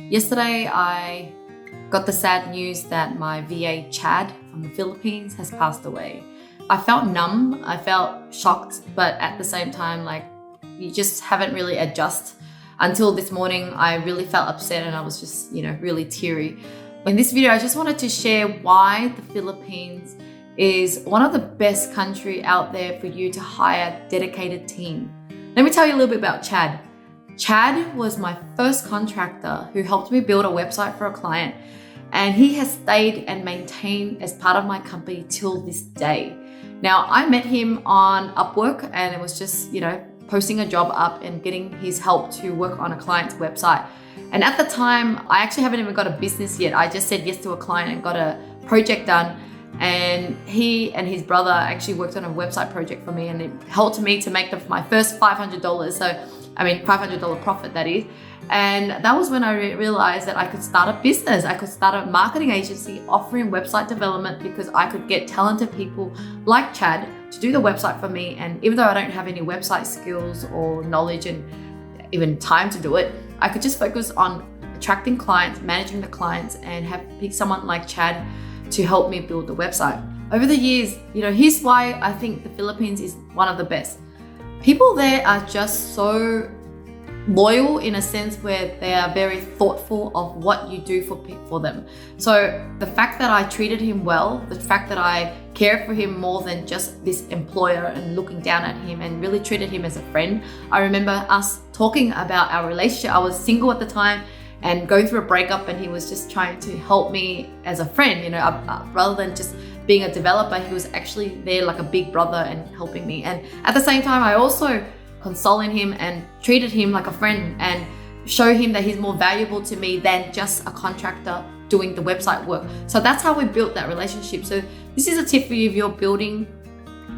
Yesterday, I got the sad news that my VA Chad from the Philippines has passed away. I felt numb, I felt shocked, but at the same time, you just haven't really adjusted. Until this morning, I really felt upset and I was just, really teary. In this video, I just wanted to share why the Philippines is one of the best countries out there for you to hire a dedicated team. Let me tell you a little bit about Chad. Chad was my first contractor who helped me build a website for a client, and he has stayed and maintained as part of my company till this day. Now, I met him on Upwork, and it was just, posting a job up and getting his help to work on a client's website. And at the time, I actually haven't even got a business yet. I just said yes to a client and got a project done. And he and his brother actually worked on a website project for me, and it helped me to make my first $500. $500 profit, that is. And that was when I realized that I could start a business. I could start a marketing agency offering website development because I could get talented people like Chad to do the website for me. And even though I don't have any website skills or knowledge and even time to do it, I could just focus on attracting clients, managing the clients, and pick someone like Chad to help me build the website. Over the years, here's why I think the Philippines is one of the best. People there are just so loyal in a sense where they are very thoughtful of what you do for them. So the fact that I treated him well, the fact that I cared for him more than just this employer and looking down at him and really treated him as a friend. I remember us talking about our relationship. I was single at the time and going through a breakup, and he was just trying to help me as a friend, rather than just being a developer. He was actually there like a big brother and helping me. And at the same time, I also consoling him and treated him like a friend and show him that he's more valuable to me than just a contractor doing the website work. So that's how we built that relationship. So this is a tip for you if you're building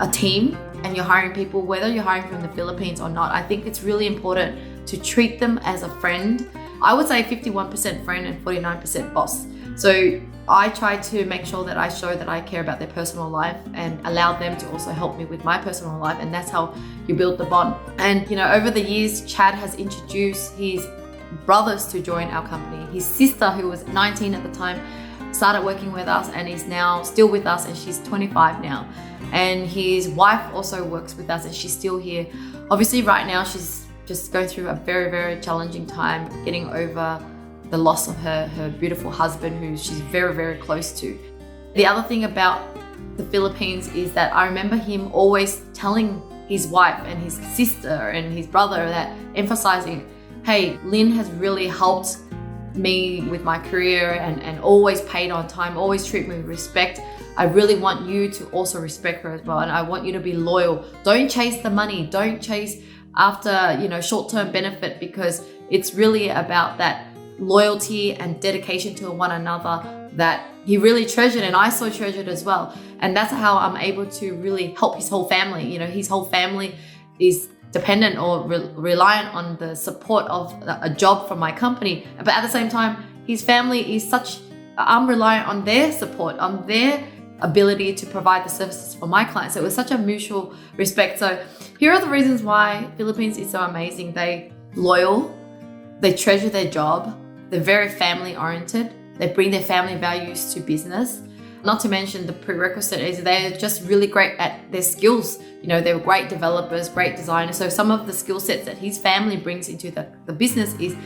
a team and you're hiring people, whether you're hiring from the Philippines or not. I think it's really important to treat them as a friend. I would say 51% friend and 49% boss. So I try to make sure that I show that I care about their personal life and allow them to also help me with my personal life. And that's how you build the bond. And, over the years, Chad has introduced his brothers to join our company. His sister, who was 19 at the time, started working with us and is now still with us, and she's 25 now. And his wife also works with us and she's still here. Obviously, right now, she's just going through a very, very challenging time getting over the loss of her beautiful husband, who she's very, very close to. The other thing about the Philippines is that I remember him always telling his wife and his sister and his brother that emphasizing, hey, Lynn has really helped me with my career and always paid on time, always treat me with respect. I really want you to also respect her as well. And I want you to be loyal. Don't chase the money. Don't chase after, short-term benefit, because it's really about that loyalty and dedication to one another that he really treasured, and I so treasured as well. And that's how I'm able to really help his whole family. His whole family is dependent or reliant on the support of a job from my company. But at the same time, his family is I'm reliant on their support, on their ability to provide the services for my clients. So it was such a mutual respect. So here are the reasons why Philippines is so amazing. They loyal, they treasure their job, they're very family oriented, they bring their family values to business. Not to mention the prerequisite is they're just really great at their skills. They're great developers, great designers. So some of the skill sets that his family brings into the business is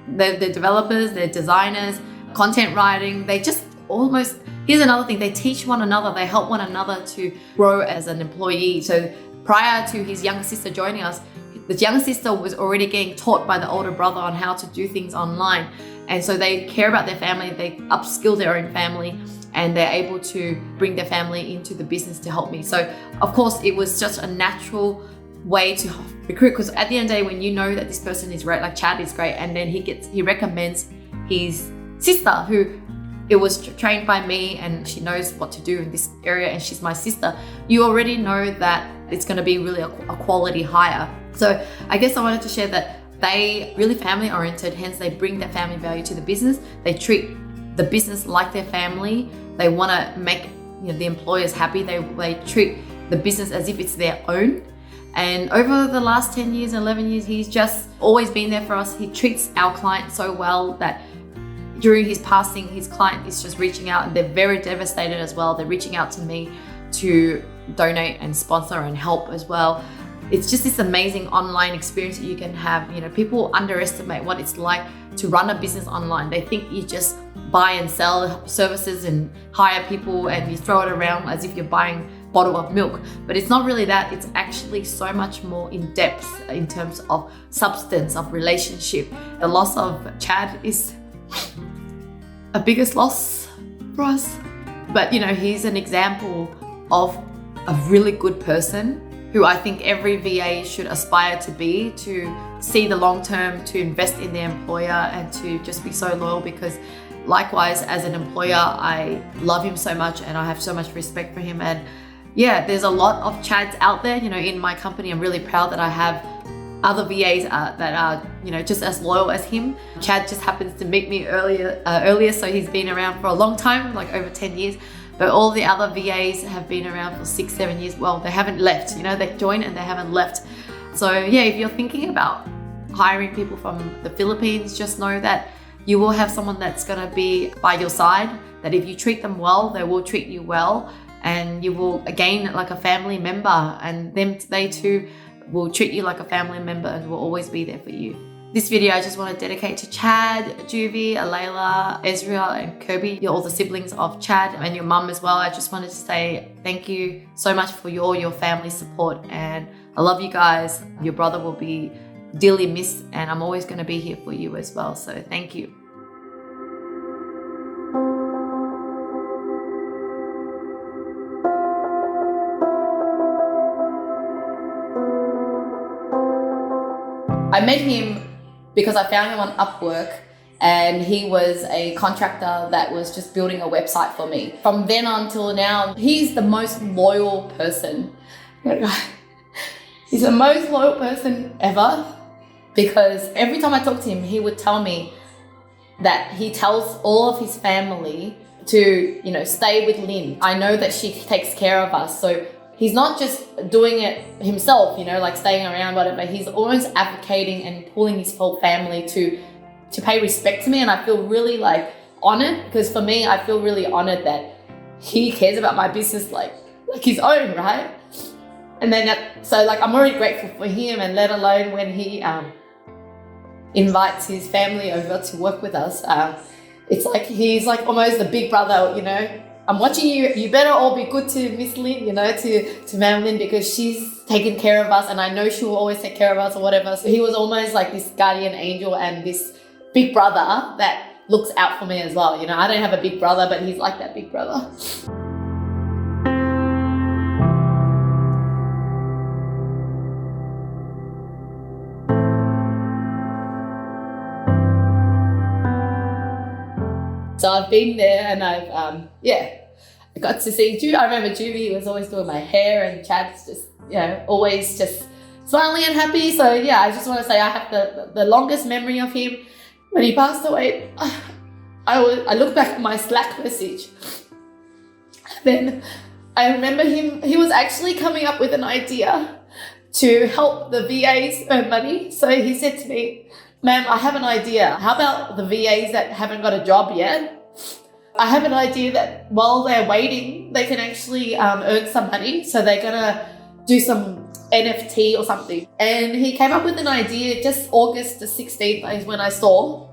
they're developers, they're designers, content writing. They just almost, here's another thing, they teach one another, they help one another to grow as an employee. So prior to his younger sister joining us, the younger sister was already getting taught by the older brother on how to do things online. And so they care about their family, they upskill their own family, and they're able to bring their family into the business to help me. So of course, it was just a natural way to recruit, because at the end of the day, when you know that this person is great, like Chad is great, and then he recommends his sister, who it was trained by me and she knows what to do in this area and she's my sister, you already know that it's going to be really a quality hire. So I guess I wanted to share that they really family oriented, hence they bring that family value to the business. They treat the business like their family. They want to make the employers happy. They treat the business as if it's their own. And over the last 10 years, 11 years, he's just always been there for us. He treats our clients so well that during his passing, his client is just reaching out and they're very devastated as well. They're reaching out to me to donate and sponsor and help as well. It's just this amazing online experience that you can have. You know, people underestimate what it's like to run a business online. They think you just buy and sell services and hire people and you throw it around as if you're buying a bottle of milk. But it's not really that. It's actually so much more in depth in terms of substance, of relationship. The loss of Chad is a biggest loss for us. But, you know, he's an example of a really good person who I think every VA should aspire to be, to see the long term, to invest in their employer and to just be so loyal, because likewise as an employer, I love him so much and I have so much respect for him. And yeah, there's a lot of Chads out there, you know, in my company. I'm really proud that I have other VAs that are, you know, just as loyal as him. Chad just happens to meet me earlier, so he's been around for a long time, like over 10 years. But all the other VAs have been around for 6-7 years. Well, they haven't left, you know, they joined and they haven't left. So yeah, if you're thinking about hiring people from the Philippines, just know that you will have someone that's gonna be by your side, that if you treat them well, they will treat you well, and you will gain like a family member, and they too will treat you like a family member and will always be there for you. This video I just want to dedicate to Chad, Juvie, Alayla, Ezra, and Kirby. You're all the siblings of Chad and your mum as well. I just wanted to say thank you so much for your family support, and I love you guys. Your brother will be dearly missed, and I'm always going to be here for you as well. So thank you. I met him because I found him on Upwork, and he was a contractor that was just building a website for me. From then on till now, he's the most loyal person. He's the most loyal person ever, because every time I talk to him, he would tell me that he tells all of his family to, you know, stay with Lynn. I know that she takes care of us, so he's not just doing it himself, you know, like staying around, whatever. He's always advocating and pulling his whole family to pay respect to me. And I feel really like honored, because for me, I feel really honored that he cares about my business like his own, right? And then so like I'm already grateful for him, and let alone when he invites his family over to work with us. It's like he's like almost the big brother, you know. I'm watching you, you better all be good to Miss Lynn, you know, to Ma'am Lynn, because she's taking care of us and I know she will always take care of us or whatever. So he was almost like this guardian angel and this big brother that looks out for me as well. You know, I don't have a big brother, but he's like that big brother. So I've been there and I've, I got to see Juvie. I remember Juvie was always doing my hair, and Chad's just, you know, always just smiling and happy. So yeah, I just want to say I have the longest memory of him. When he passed away, I look back at my Slack message. Then I remember he was actually coming up with an idea to help the VAs earn money. So he said to me, "Ma'am, I have an idea. How about the VAs that haven't got a job yet? I have an idea that while they're waiting, they can actually earn some money. So they're gonna do some NFT or something." And he came up with an idea just August the 16th is when I saw.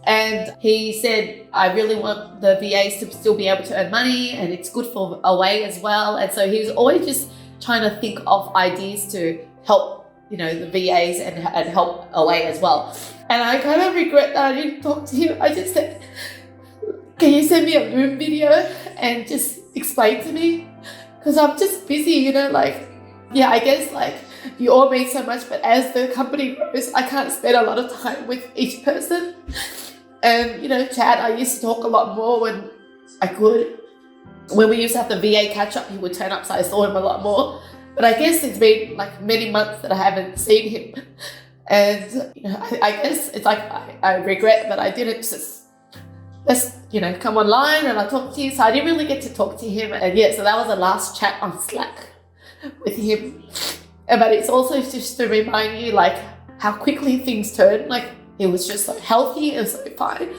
And he said, "I really want the VAs to still be able to earn money, and it's good for away as well." And so he was always just trying to think of ideas to help, you know, the VAs and help away as well. And I kind of regret that I didn't talk to him. I just said, "Can you send me a Zoom video and just explain to me?" Because I'm just busy, you know, like, yeah, I guess like you all mean so much, but as the company grows, I can't spend a lot of time with each person. And, you know, Chad, I used to talk a lot more when I could. When we used to have the VA catch up, he would turn up, so I saw him a lot more. But I guess it's been like many months that I haven't seen him. And, you know, I guess it's like I regret that I didn't just, you know, come online and I talk to you. So I didn't really get to talk to him. And yeah, so that was the last chat on Slack with him. But it's also just to remind you like how quickly things turn. Like, it was just so healthy and so fine.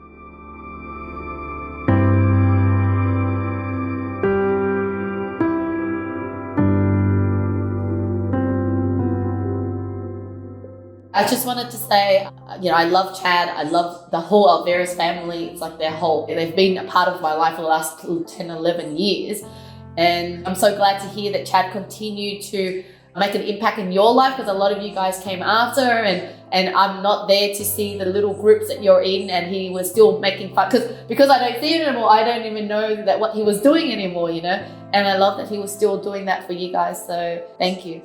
I just wanted to say, I love Chad. I love the whole Alvarez family. It's like they've been a part of my life for the last 10, 11 years. And I'm so glad to hear that Chad continued to make an impact in your life, because a lot of you guys came after, and I'm not there to see the little groups that you're in, and he was still making fun, because I don't see it anymore. I don't even know that what he was doing anymore, and I love that he was still doing that for you guys. So thank you.